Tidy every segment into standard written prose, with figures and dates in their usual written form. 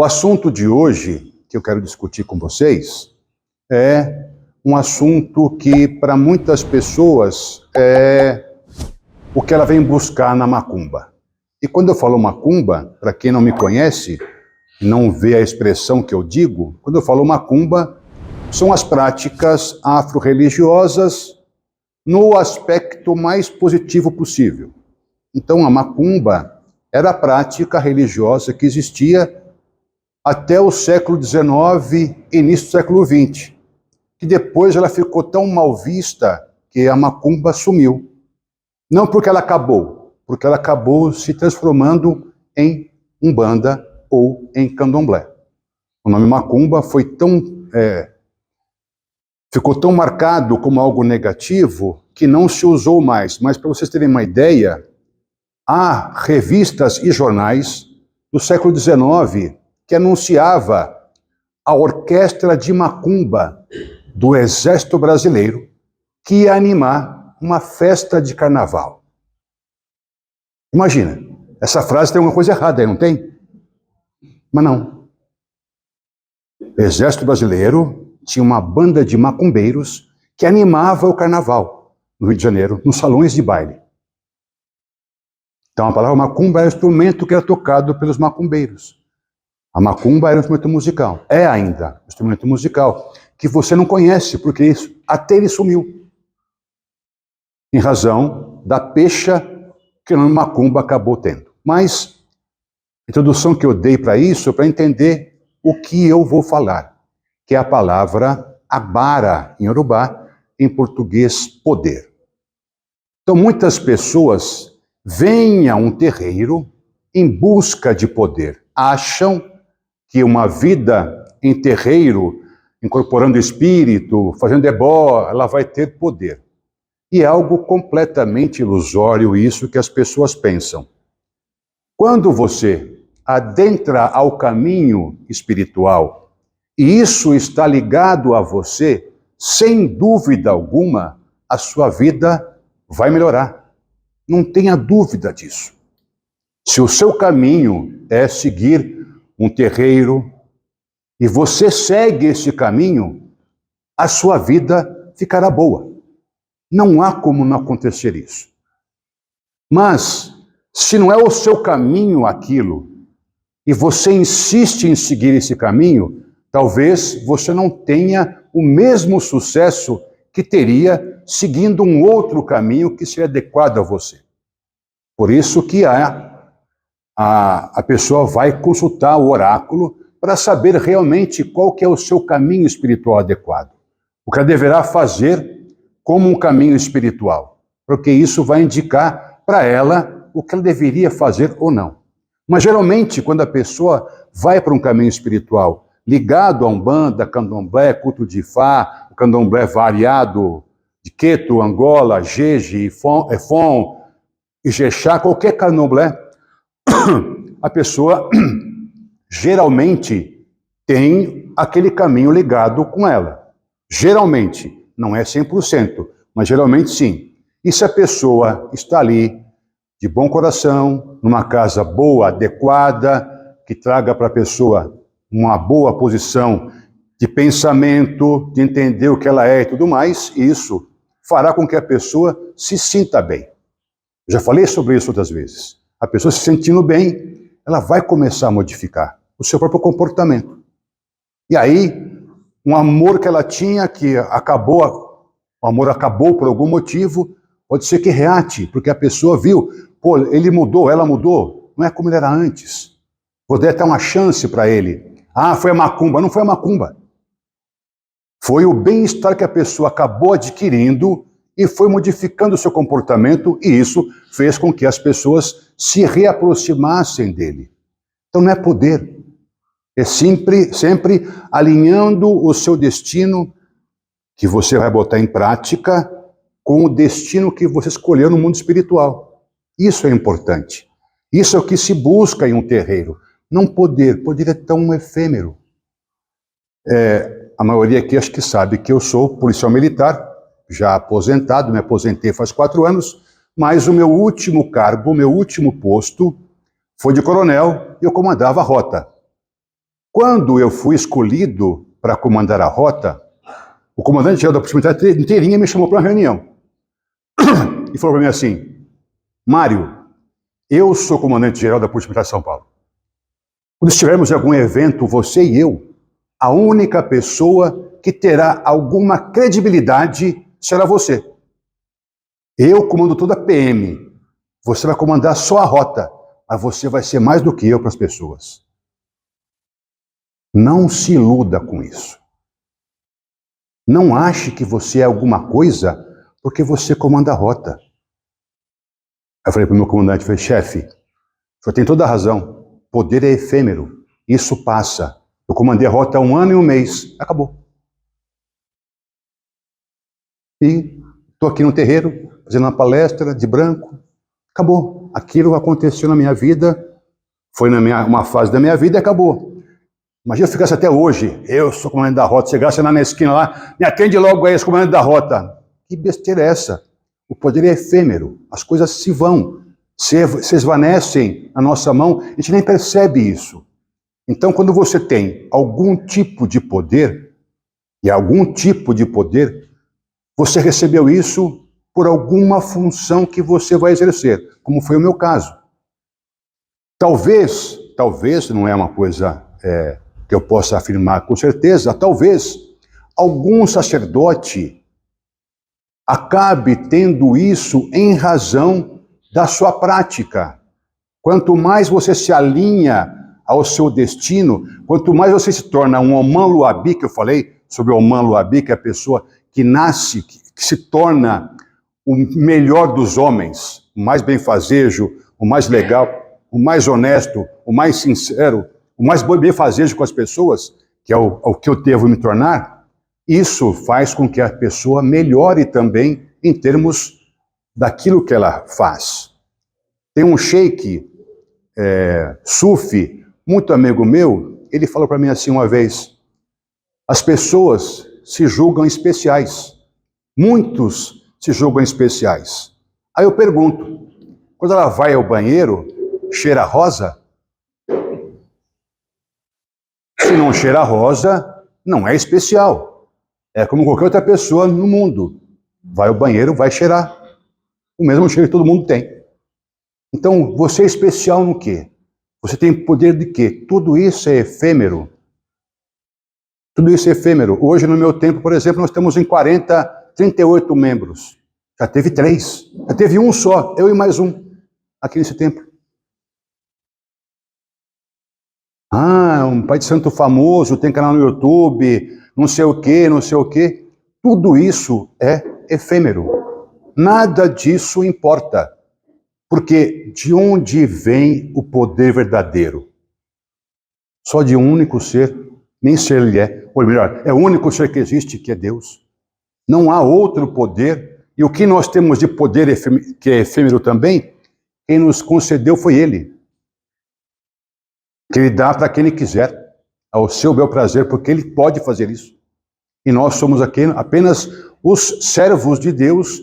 O assunto de hoje, que eu quero discutir com vocês, é um assunto que, para muitas pessoas, é o que ela vem buscar na macumba. E quando eu falo macumba, para quem não me conhece, não vê a expressão que eu digo, quando eu falo macumba, são as práticas afro-religiosas no aspecto mais positivo possível. Então, a macumba era a prática religiosa que existia até o século XIX, início do século XX, que depois ela ficou tão mal vista que a macumba sumiu. Não porque ela acabou, porque ela acabou se transformando em umbanda ou em candomblé. O nome macumba foi ficou tão marcado como algo negativo que não se usou mais. Mas para vocês terem uma ideia, há revistas e jornais do século XIX que anunciava a orquestra de macumba do Exército Brasileiro que ia animar uma festa de carnaval. Imagina, essa frase tem alguma coisa errada aí, não tem? Mas não. O Exército Brasileiro tinha uma banda de macumbeiros que animava o carnaval no Rio de Janeiro, nos salões de baile. Então a palavra macumba era o instrumento que era tocado pelos macumbeiros. A macumba era um instrumento musical, é ainda um instrumento musical, que você não conhece, porque isso, até ele sumiu. Em razão da pecha que o nome macumba acabou tendo. Mas a introdução que eu dei para isso é para entender o que eu vou falar, que é a palavra agbara em Yorubá, em português poder. Então muitas pessoas vêm a um terreiro em busca de poder. Acham que uma vida em terreiro, incorporando espírito, fazendo ebó, ela vai ter poder. E é algo completamente ilusório isso que as pessoas pensam. Quando você adentra ao caminho espiritual, e isso está ligado a você, sem dúvida alguma, a sua vida vai melhorar. Não tenha dúvida disso. Se o seu caminho é seguir um terreiro, e você segue esse caminho, a sua vida ficará boa. Não há como não acontecer isso. Mas, se não é o seu caminho aquilo, e você insiste em seguir esse caminho, talvez você não tenha o mesmo sucesso que teria seguindo um outro caminho que seria adequado a você. Por isso que a pessoa vai consultar o oráculo para saber realmente qual que é o seu caminho espiritual adequado. O que ela deverá fazer como um caminho espiritual, porque isso vai indicar para ela o que ela deveria fazer ou não. Mas geralmente, quando a pessoa vai para um caminho espiritual ligado a Umbanda, Candomblé, culto de Ifá, o Candomblé variado de Queto, Angola, Jeje, Efon, Ijexá, qualquer Candomblé, a pessoa geralmente tem aquele caminho ligado com ela. Geralmente, não é 100%, mas geralmente sim. E se a pessoa está ali, de bom coração, numa casa boa, adequada, que traga para a pessoa uma boa posição de pensamento, de entender o que ela é e tudo mais, isso fará com que a pessoa se sinta bem. Eu já falei sobre isso outras vezes. A pessoa se sentindo bem, ela vai começar a modificar o seu próprio comportamento. E aí, um amor que ela tinha, que acabou, o amor acabou por algum motivo, pode ser que reate, porque a pessoa viu, pô, ele mudou, ela mudou, não é como ele era antes. Vou dar até uma chance para ele. Ah, foi a macumba. Não foi a macumba. Foi o bem-estar que a pessoa acabou adquirindo e foi modificando o seu comportamento, e isso fez com que as pessoas se reaproximassem dele. Então não é poder. É sempre alinhando o seu destino, que você vai botar em prática, com o destino que você escolheu no mundo espiritual. Isso é importante. Isso é o que se busca em um terreiro. Não poder. Poder é tão efêmero. A maioria aqui acho que sabe que eu sou policial militar, já aposentado, me aposentei faz 4 anos, mas o meu último cargo, o meu último posto, foi de coronel e eu comandava a rota. Quando eu fui escolhido para comandar a rota, o comandante-geral da Polícia Militar inteirinha me chamou para uma reunião e falou para mim assim: Mário, eu sou comandante-geral da Polícia Militar de São Paulo. Quando estivermos em algum evento, você e eu, a única pessoa que terá alguma credibilidade será você. Eu comando toda a PM. Você vai comandar só a rota, mas você vai ser mais do que eu para as pessoas. Não se iluda com isso. Não ache que você é alguma coisa porque você comanda a rota. Aí eu falei para o meu comandante, falei, chefe, o senhor tem toda a razão. Poder é efêmero. Isso passa. Eu comandei a rota há 1 ano e 1 mês. Acabou. E estou aqui no terreiro, fazendo uma palestra de branco. Acabou. Aquilo aconteceu na minha vida, foi uma fase da minha vida e acabou. Imagina se eu ficasse até hoje, eu sou comandante da rota, chegasse lá na esquina lá, me atende logo aí, esse comandante da rota. Que besteira é essa? O poder é efêmero, as coisas se vão, se esvanecem na nossa mão, a gente nem percebe isso. Então, quando você tem algum tipo de poder, e algum tipo de poder, você recebeu isso por alguma função que você vai exercer, como foi o meu caso. Talvez, não é uma coisa que eu possa afirmar com certeza, talvez algum sacerdote acabe tendo isso em razão da sua prática. Quanto mais você se alinha ao seu destino, quanto mais você se torna um Oman Luabi, que eu falei sobre o Oman Luabi, que é a pessoa que nasce, que se torna o melhor dos homens, o mais benfazejo, o mais legal, o mais honesto, o mais sincero, o mais benfazejo com as pessoas, que é o que eu devo me tornar, isso faz com que a pessoa melhore também em termos daquilo que ela faz. Tem um sheik sufi, muito amigo meu, ele falou para mim assim uma vez, as pessoas se julgam especiais, muitos se julgam especiais. Aí eu pergunto, quando ela vai ao banheiro, cheira rosa? Se não cheira rosa, não é especial. É como qualquer outra pessoa no mundo. Vai ao banheiro, vai cheirar. O mesmo cheiro que todo mundo tem. Então, você é especial no quê? Você tem poder de quê? Tudo isso é efêmero. Tudo isso é efêmero. Hoje, no meu tempo, por exemplo, nós estamos em 38 membros. Já teve 3. Já teve um só, eu e mais um, aqui nesse templo. Ah, um pai de santo famoso, tem canal no YouTube, não sei o quê, não sei o quê. Tudo isso é efêmero. Nada disso importa. Porque de onde vem o poder verdadeiro? Só de um único ser, nem ser ele é. Ou melhor, é o único ser que existe, que é Deus. Não há outro poder. E o que nós temos de poder que é efêmero também, quem nos concedeu foi Ele. Que Ele dá para quem Ele quiser, ao seu bel prazer, porque Ele pode fazer isso. E nós somos aqui apenas os servos de Deus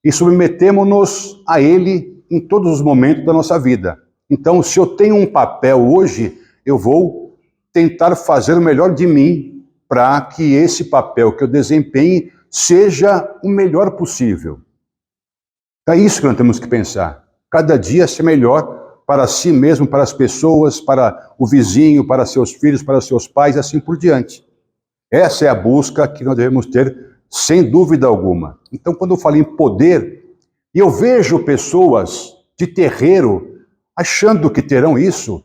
e submetemos-nos a Ele em todos os momentos da nossa vida. Então, se eu tenho um papel hoje, eu vou tentar fazer o melhor de mim para que esse papel que eu desempenhe seja o melhor possível. É isso que nós temos que pensar. Cada dia ser melhor para si mesmo, para as pessoas, para o vizinho, para seus filhos, para seus pais, assim por diante. Essa é a busca que nós devemos ter, sem dúvida alguma. Então, quando eu falo em poder, e eu vejo pessoas de terreiro achando que terão isso,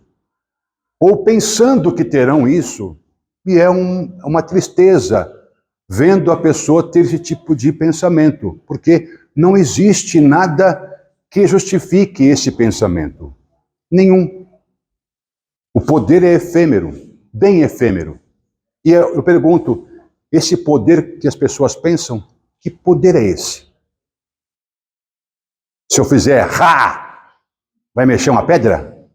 ou pensando que terão isso, e é uma tristeza vendo a pessoa ter esse tipo de pensamento, porque não existe nada que justifique esse pensamento. Nenhum. O poder é efêmero, bem efêmero. E eu pergunto, esse poder que as pessoas pensam, que poder é esse? Se eu fizer rá, vai mexer uma pedra?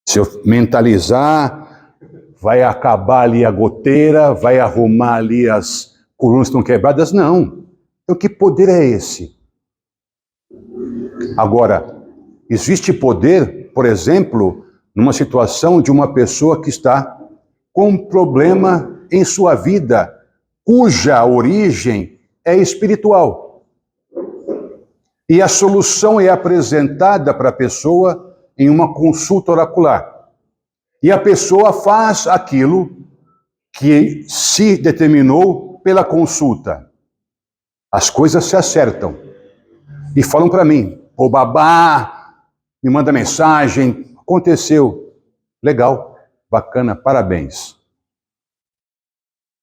Se eu mentalizar, vai acabar ali a goteira, vai arrumar ali as colunas que estão quebradas? Não. Então que poder é esse? Agora, existe poder, por exemplo, numa situação de uma pessoa que está com um problema em sua vida, cuja origem é espiritual. E a solução é apresentada para a pessoa em uma consulta oracular. E a pessoa faz aquilo que se determinou pela consulta. As coisas se acertam. E falam para mim, ô babá, me manda mensagem, aconteceu. Legal, bacana, parabéns.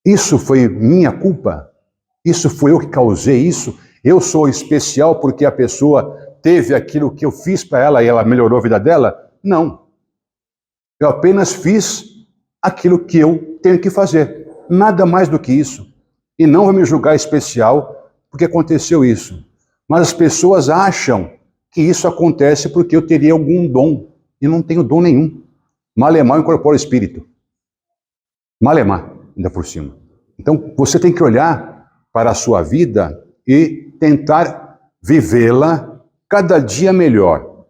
Isso foi minha culpa? Isso foi eu que causei isso? Eu sou especial porque a pessoa teve aquilo que eu fiz para ela e ela melhorou a vida dela? Não. Eu apenas fiz aquilo que eu tenho que fazer. Nada mais do que isso. E não vai me julgar especial porque aconteceu isso. Mas as pessoas acham que isso acontece porque eu teria algum dom. E não tenho dom nenhum. Malemar incorpora o espírito. Malemar, ainda por cima. Então, você tem que olhar para a sua vida e tentar vivê-la cada dia melhor,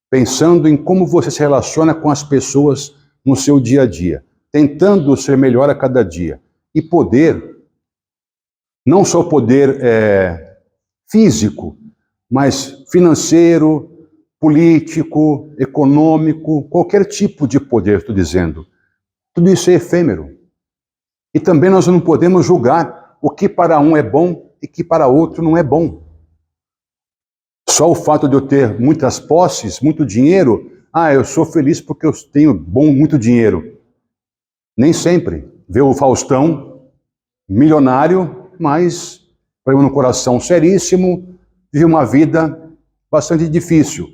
pensando em como você se relaciona com as pessoas no seu dia a dia, tentando ser melhor a cada dia. E poder, não só poder físico, mas financeiro, político, econômico, qualquer tipo de poder, estou dizendo. Tudo isso é efêmero. E também nós não podemos julgar o que para um é bom e que para outro não é bom. Só o fato de eu ter muitas posses, muito dinheiro, eu sou feliz porque eu tenho muito dinheiro. Nem sempre. Vê o Faustão, milionário, mas problema no coração seríssimo, vive uma vida bastante difícil.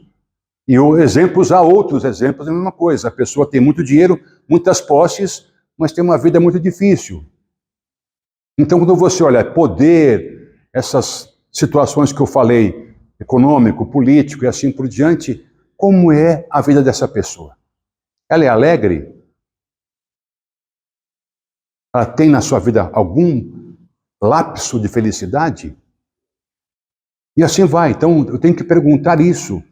E há outros exemplos da mesma coisa. A pessoa tem muito dinheiro, muitas posses, mas tem uma vida muito difícil. Então, quando você olha poder, essas situações que eu falei, econômico, político e assim por diante, como é a vida dessa pessoa? Ela é alegre? Ela tem na sua vida algum lapso de felicidade? E assim vai. Então, eu tenho que perguntar isso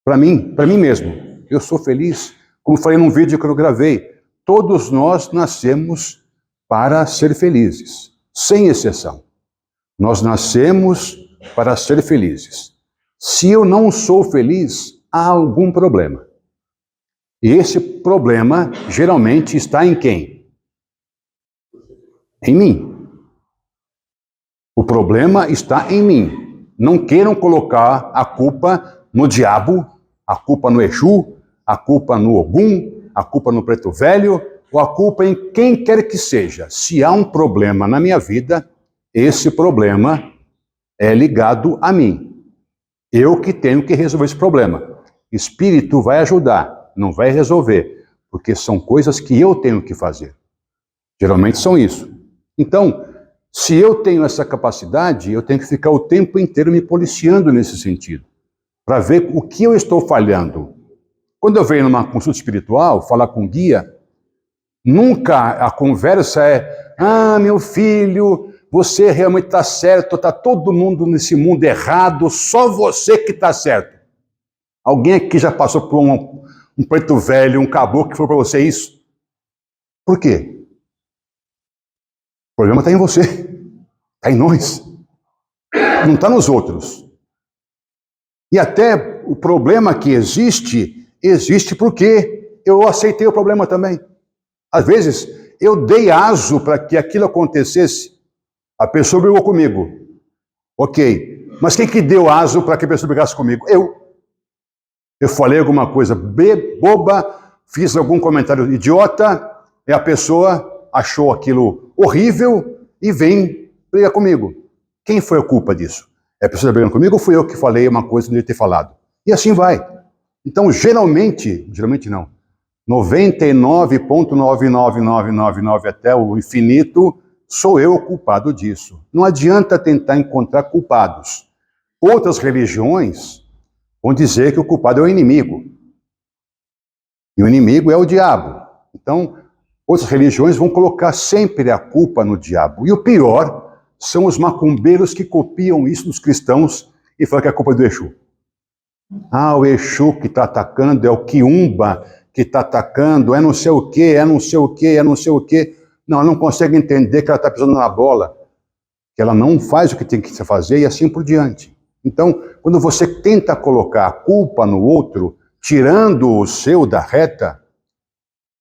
para mim mesmo. Eu sou feliz? Como falei num vídeo que eu gravei, todos nós nascemos para ser felizes, sem exceção. Nós nascemos para ser felizes. Se eu não sou feliz, há algum problema. E esse problema geralmente está em quem? Em mim. O problema está em mim. Não queiram colocar a culpa no diabo, a culpa no Exu, a culpa no Ogum, a culpa no Preto Velho, ou a culpa em quem quer que seja. Se há um problema na minha vida, esse problema é ligado a mim. Eu que tenho que resolver esse problema. Espírito vai ajudar, não vai resolver, porque são coisas que eu tenho que fazer. Geralmente são isso. Então, se eu tenho essa capacidade, eu tenho que ficar o tempo inteiro me policiando nesse sentido, para ver o que eu estou falhando. Quando eu venho numa consulta espiritual, falar com guia, nunca a conversa é, meu filho, você realmente está certo, está todo mundo nesse mundo errado, só você que está certo. Alguém aqui já passou por um preto velho, um caboclo que falou para você isso? Por quê? O problema está em você, está em nós, não está nos outros. E até o problema que existe porque eu aceitei o problema também. Às vezes, eu dei aso para que aquilo acontecesse. A pessoa brigou comigo. Ok. Mas quem que deu aso para que a pessoa brigasse comigo? Eu. Eu falei alguma coisa boba, fiz algum comentário idiota, e a pessoa achou aquilo horrível e vem brigar comigo. Quem foi a culpa disso? É a pessoa brigando comigo ou fui eu que falei uma coisa que não devia ter falado? E assim vai. Então, geralmente não, 99,99999 até o infinito, sou eu o culpado disso. Não adianta tentar encontrar culpados. Outras religiões vão dizer que o culpado é o inimigo. E o inimigo é o diabo. Então, outras religiões vão colocar sempre a culpa no diabo. E o pior são os macumbeiros que copiam isso dos cristãos e falam que é culpa do Exu. Ah, o Exu que está atacando, é o Quiumba que está atacando, é não sei o quê, é não sei o quê, é não sei o quê. Não, ela não consegue entender que ela está pisando na bola, que ela não faz o que tem que se fazer e assim por diante. Então, quando você tenta colocar a culpa no outro, tirando o seu da reta,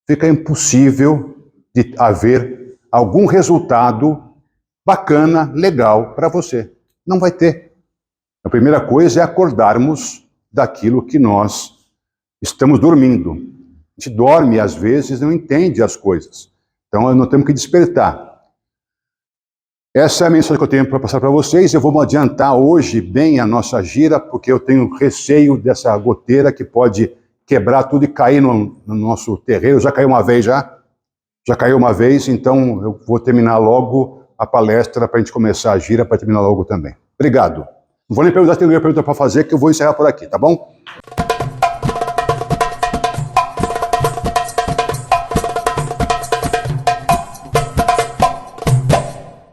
fica impossível de haver algum resultado bacana, legal para você. Não vai ter. A primeira coisa é acordarmos daquilo que nós estamos dormindo. A gente dorme às vezes, não entende as coisas. Então nós temos que despertar. Essa é a mensagem que eu tenho para passar para vocês. Eu vou adiantar hoje bem a nossa gira, porque eu tenho receio dessa goteira que pode quebrar tudo e cair no nosso terreiro. Já caiu uma vez já caiu uma vez, então eu vou terminar logo a palestra para a gente começar a gira, para terminar logo também. Obrigado. Não vou nem perguntar se tem alguma pergunta para fazer, que eu vou encerrar por aqui, tá bom?